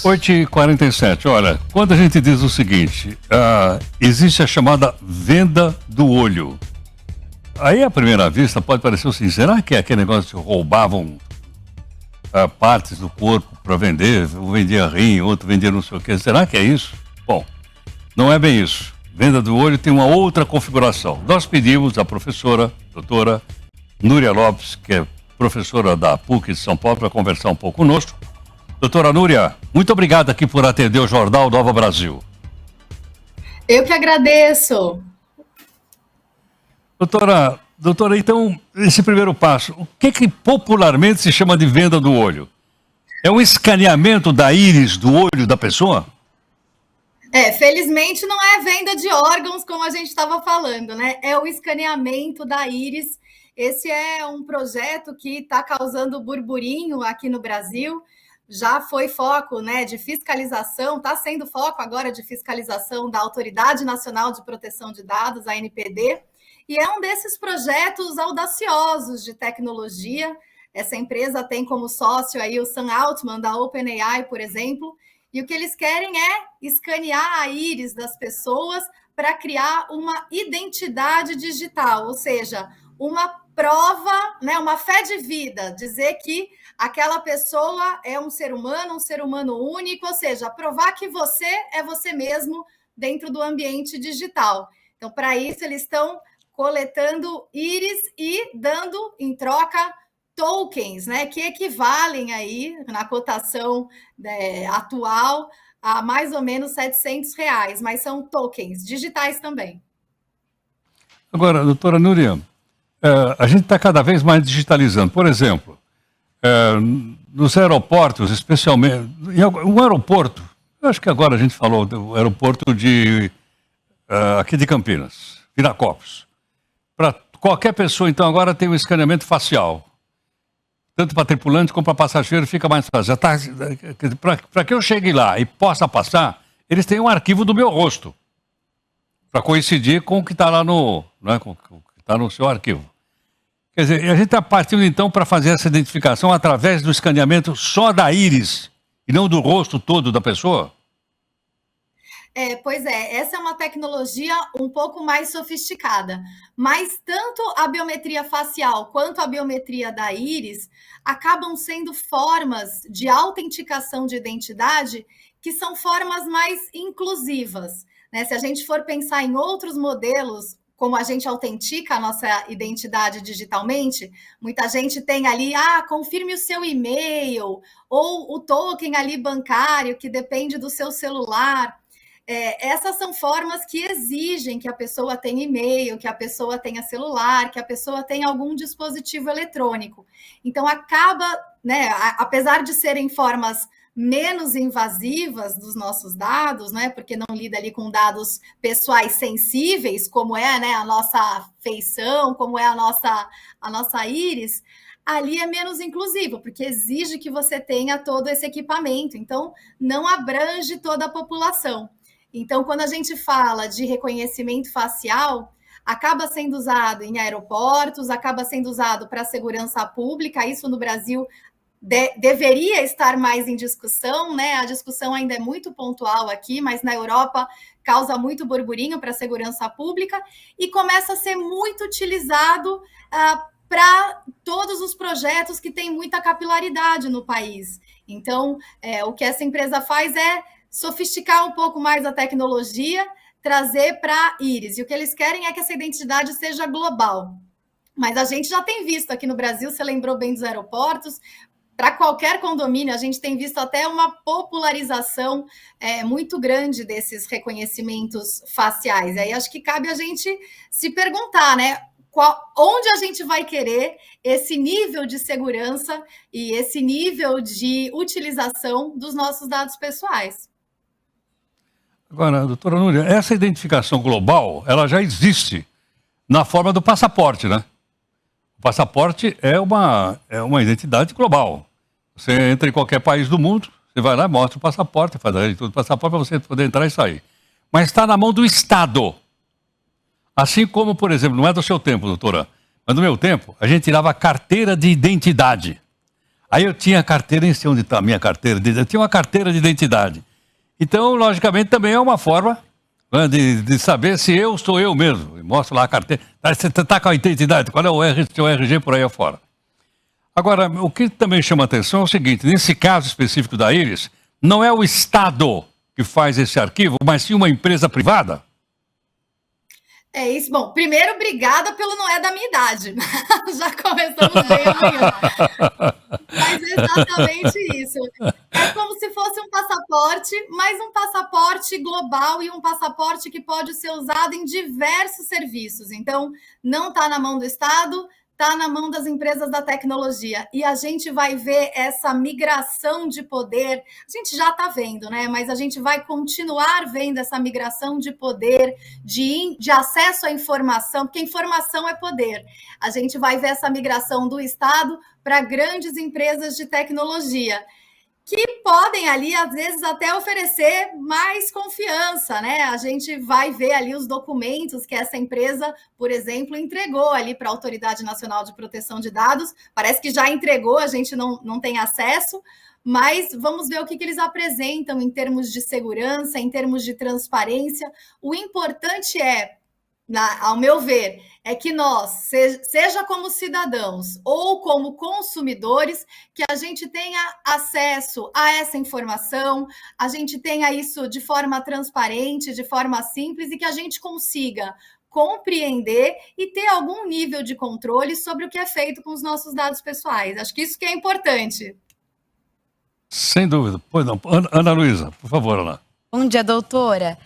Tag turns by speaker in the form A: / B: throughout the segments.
A: 8h47, olha, quando a gente diz o seguinte, existe a chamada venda do olho. Aí, à primeira vista, pode parecer assim, será que é aquele negócio de roubavam partes do corpo para vender? Um vendia rim, outro vendia não sei o quê. Será que é isso? Bom, não é bem isso. Venda do olho tem uma outra configuração. Nós pedimos à professora, doutora Núria Lopes, que é professora da PUC de São Paulo, para conversar um pouco conosco. Doutora Núria, muito obrigado aqui por atender o Jornal Nova Brasil.
B: Eu que agradeço.
A: Doutora, então, esse primeiro passo, o que popularmente se chama de venda do olho? É um escaneamento da íris do olho da pessoa?
B: Felizmente não é venda de órgãos, como a gente estava falando, né? É o escaneamento da íris. Esse é um projeto que está causando burburinho aqui no Brasil. Já foi foco, né, de fiscalização, está sendo foco agora de fiscalização da Autoridade Nacional de Proteção de Dados, a ANPD, e é um desses projetos audaciosos de tecnologia. Essa empresa tem como sócio aí o Sam Altman, da OpenAI, por exemplo, e o que eles querem é escanear a íris das pessoas para criar uma identidade digital, ou seja, uma prova, né, uma fé de vida, dizer que aquela pessoa é um ser humano único, ou seja, provar que você é você mesmo dentro do ambiente digital. Então, para isso, eles estão coletando íris e dando em troca tokens, né, que equivalem aí, na cotação atual, a mais ou menos R$700, mas são tokens digitais também.
A: Agora, doutora Núria, a gente está cada vez mais digitalizando. Por exemplo, nos aeroportos, especialmente, um aeroporto, eu acho que agora a gente falou do aeroporto aqui de Campinas, Viracopos. Para qualquer pessoa, então, agora tem um escaneamento facial. Tanto para tripulante como para passageiro fica mais fácil. Para que eu chegue lá e possa passar, eles têm um arquivo do meu rosto, para coincidir com o que está lá com o que está no seu arquivo. Quer dizer, a gente está partindo então para fazer essa identificação através do escaneamento só da íris e não do rosto todo da pessoa?
B: Pois é, essa é uma tecnologia um pouco mais sofisticada, mas tanto a biometria facial quanto a biometria da íris acabam sendo formas de autenticação de identidade que são formas mais inclusivas, né? Se a gente for pensar em outros modelos, como a gente autentica a nossa identidade digitalmente, muita gente tem ali, confirme o seu e-mail, ou o token ali bancário, que depende do seu celular. Essas são formas que exigem que a pessoa tenha e-mail, que a pessoa tenha celular, que a pessoa tenha algum dispositivo eletrônico. Então, acaba, né, apesar de serem formas menos invasivas dos nossos dados, né, porque não lida ali com dados pessoais sensíveis, como é, né, a nossa feição, como é a nossa íris, ali é menos inclusivo, porque exige que você tenha todo esse equipamento. Então, não abrange toda a população. Então, quando a gente fala de reconhecimento facial, acaba sendo usado em aeroportos, acaba sendo usado para segurança pública. Isso no Brasil deveria estar mais em discussão, né? A discussão ainda é muito pontual aqui, mas na Europa causa muito burburinho para a segurança pública e começa a ser muito utilizado para todos os projetos que têm muita capilaridade no país. Então, o que essa empresa faz é sofisticar um pouco mais a tecnologia, trazer para íris. E o que eles querem é que essa identidade seja global. Mas a gente já tem visto aqui no Brasil, você lembrou bem dos aeroportos, para qualquer condomínio, a gente tem visto até uma popularização muito grande desses reconhecimentos faciais. Aí acho que cabe a gente se perguntar, né? Onde a gente vai querer esse nível de segurança e esse nível de utilização dos nossos dados pessoais.
A: Agora, doutora Núria, essa identificação global, ela já existe na forma do passaporte, né? O passaporte é uma identidade global. Você entra em qualquer país do mundo, você vai lá, mostra o passaporte, faz a leitura do passaporte para você poder entrar e sair. Mas está na mão do Estado. Assim como, por exemplo, não é do seu tempo, doutora, mas no meu tempo, a gente tirava carteira de identidade. Aí eu tinha a carteira, nem sei onde está a minha carteira, eu tinha uma carteira de identidade. Então, logicamente, também é uma forma, né, de saber se eu sou eu mesmo. Mostra lá a carteira. Você está com a identidade, qual é o seu RG por aí afora. Agora, o que também chama atenção é o seguinte, nesse caso específico da Íris, não é o Estado que faz esse arquivo, mas sim uma empresa privada?
B: É isso. Bom, primeiro, obrigada pelo não é da minha idade. Já começamos bem amanhã. Mas é exatamente isso. É como se fosse um passaporte, mas um passaporte global e um passaporte que pode ser usado em diversos serviços. Então, não está na mão do Estado, está na mão das empresas da tecnologia. E a gente vai ver essa migração de poder. A gente já está vendo, né? Mas a gente vai continuar vendo essa migração de poder, de acesso à informação, porque informação é poder. A gente vai ver essa migração do Estado para grandes empresas de tecnologia, que podem ali, às vezes, até oferecer mais confiança, né? A gente vai ver ali os documentos que essa empresa, por exemplo, entregou ali para a Autoridade Nacional de Proteção de Dados. Parece que já entregou, a gente não tem acesso, mas vamos ver o que eles apresentam em termos de segurança, em termos de transparência. O importante é, ao meu ver, é que nós, seja como cidadãos ou como consumidores, que a gente tenha acesso a essa informação, a gente tenha isso de forma transparente, de forma simples, e que a gente consiga compreender e ter algum nível de controle sobre o que é feito com os nossos dados pessoais. Acho que isso que é importante.
A: Sem dúvida. Pois não. Ana Luísa, por favor, Ana.
C: Bom dia, doutora.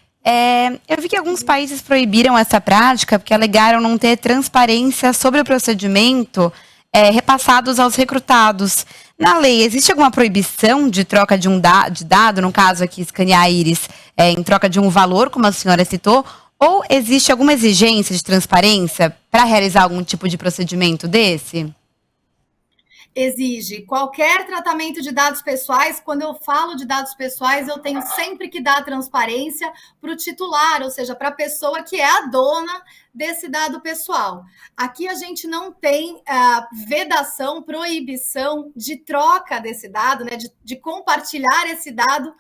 C: Eu vi que alguns países proibiram essa prática porque alegaram não ter transparência sobre o procedimento repassados aos recrutados. Na lei, existe alguma proibição de troca de de dado, no caso aqui, escanear a íris, em troca de um valor, como a senhora citou, ou existe alguma exigência de transparência para realizar algum tipo de procedimento desse?
B: Exige qualquer tratamento de dados pessoais. Quando eu falo de dados pessoais, eu tenho sempre que dar transparência para o titular, ou seja, para a pessoa que é a dona desse dado pessoal. Aqui a gente não tem vedação, proibição de troca desse dado, né, de compartilhar esse dado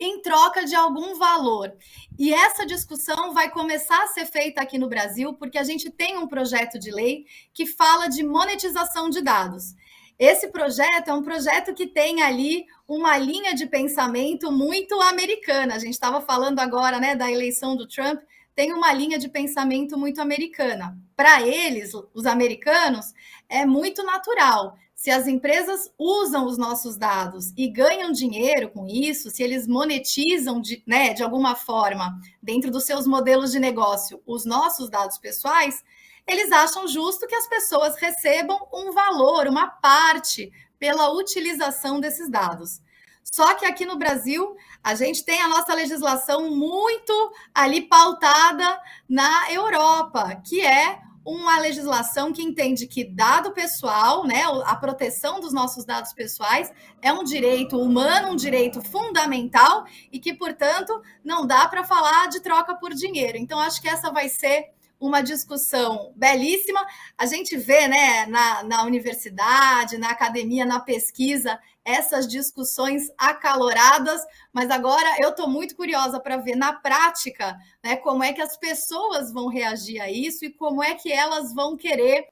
B: em troca de algum valor. E essa discussão vai começar a ser feita aqui no Brasil, porque a gente tem um projeto de lei que fala de monetização de dados. Esse projeto é um projeto que tem ali uma linha de pensamento muito americana. A gente estava falando agora, né, da eleição do Trump, tem uma linha de pensamento muito americana. Para eles, os americanos, é muito natural. Se as empresas usam os nossos dados e ganham dinheiro com isso, se eles monetizam de alguma forma, dentro dos seus modelos de negócio, os nossos dados pessoais, eles acham justo que as pessoas recebam um valor, uma parte, pela utilização desses dados. Só que aqui no Brasil, a gente tem a nossa legislação muito ali pautada na Europa, que é uma legislação que entende que dado pessoal, né, a proteção dos nossos dados pessoais é um direito humano, um direito fundamental e que, portanto, não dá para falar de troca por dinheiro. Então, acho que essa vai ser uma discussão belíssima. A gente vê, né, na universidade, na academia, na pesquisa, essas discussões acaloradas, mas agora eu estou muito curiosa para ver na prática, né, como é que as pessoas vão reagir a isso e como é que elas vão querer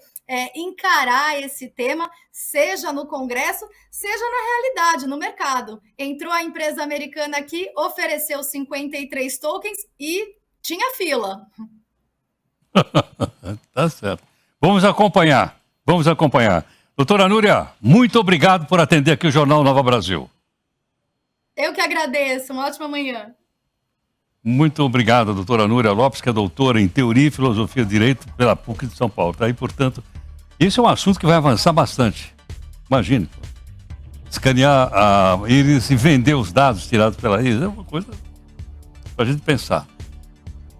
B: encarar esse tema, seja no Congresso, seja na realidade, no mercado. Entrou a empresa americana aqui, ofereceu 53 tokens e tinha fila.
A: Tá certo. Vamos acompanhar. Doutora Núria, muito obrigado por atender aqui o Jornal Nova Brasil.
B: Eu que agradeço. Uma ótima manhã.
A: Muito obrigado, doutora Núria Lopes, que é doutora em Teoria e Filosofia do Direito pela PUC de São Paulo. Tá aí, portanto, isso é um assunto que vai avançar bastante. Imagine, escanear a íris e vender os dados tirados pela íris é uma coisa para a gente pensar.